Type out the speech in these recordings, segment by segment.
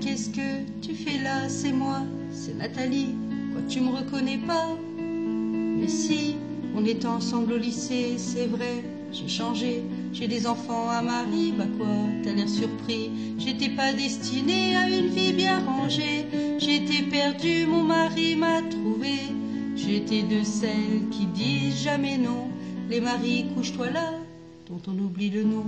qu'est-ce que tu fais là? C'est moi, c'est Nathalie. Quoi, tu me reconnais pas? Mais si, on est ensemble au lycée, c'est vrai. J'ai changé, j'ai des enfants à Marie. Bah quoi, t'as l'air surpris. J'étais pas destinée à une vie bien rangée. J'étais perdue, mon mari m'a trouvée. J'étais de celles qui disent jamais non. Les maris, couche-toi là, dont on oublie le nom.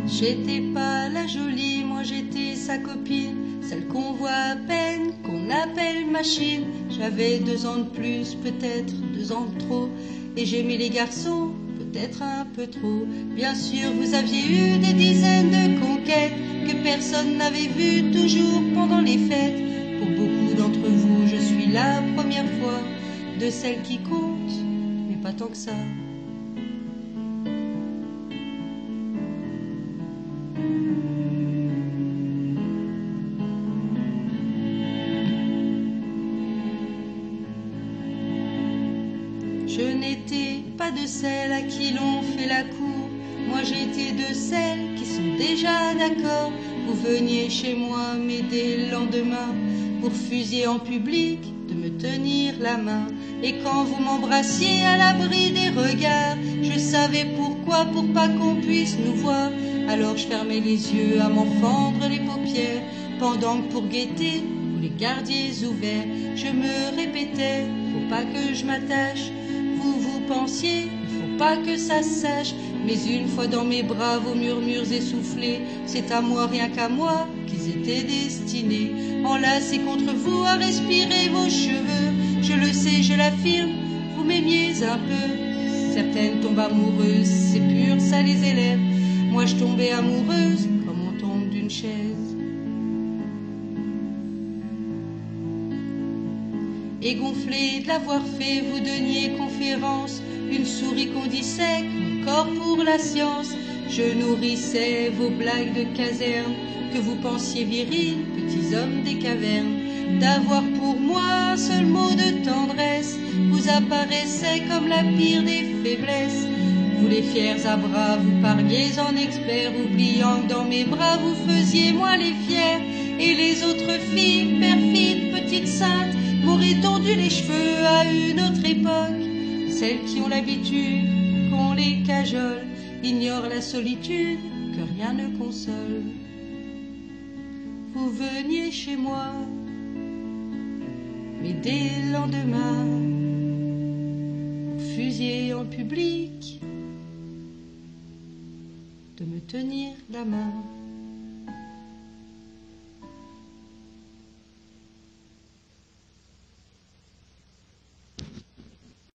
J'étais pas la jolie, moi j'étais sa copine, celle qu'on voit à peine, qu'on appelle machine. J'avais 2 ans de plus, peut-être 2 ans de trop, et j'aimais les garçons, peut-être un peu trop. Bien sûr, vous aviez eu des dizaines de conquêtes que personne n'avait vues, toujours pendant les fêtes. Pour beaucoup d'entre vous, je suis la première fois de celles qui comptent, mais pas tant que ça. Je n'étais pas de celles à qui l'on fait la cour. Moi j'étais de celles qui sont déjà d'accord. Vous veniez chez moi m'aider le lendemain pour fusiller en public, de me tenir la main. Et quand vous m'embrassiez à l'abri des regards, je savais pourquoi, pour pas qu'on puisse nous voir. Alors je fermais les yeux à m'en fendre les paupières, pendant que pour guetter, vous les gardiez ouverts. Je me répétais, faut pas que je m'attache. Vous pensiez, faut pas que ça se sache. Mais une fois dans mes bras, vos murmures essoufflés, c'est à moi, rien qu'à moi, qu'ils étaient destinés. Enlacés contre vous à respirer vos cheveux. Je le sais, je l'affirme, vous m'aimiez un peu. Certaines tombent amoureuses, c'est pur, ça les élève. Moi je tombais amoureuse, comme on tombe d'une chaise. Et gonflé de l'avoir fait, vous donniez conférence, une souris qu'on dissèque, mon corps pour la science. Je nourrissais vos blagues de caserne, que vous pensiez virils, petits hommes des cavernes. D'avoir pour moi un seul mot de tendresse vous apparaissait comme la pire des faiblesses. Vous les fiers à bras, vous parliez en experts, oubliant que dans mes bras vous faisiez moi les fiers. Et les autres filles, perfides, petites saintes, m'auraient tondu les cheveux à une autre époque. Celles qui ont l'habitude qu'on les cajole ignorent la solitude que rien ne console. Vous veniez chez moi, mais dès le lendemain, vous fusiez en public de me tenir la main.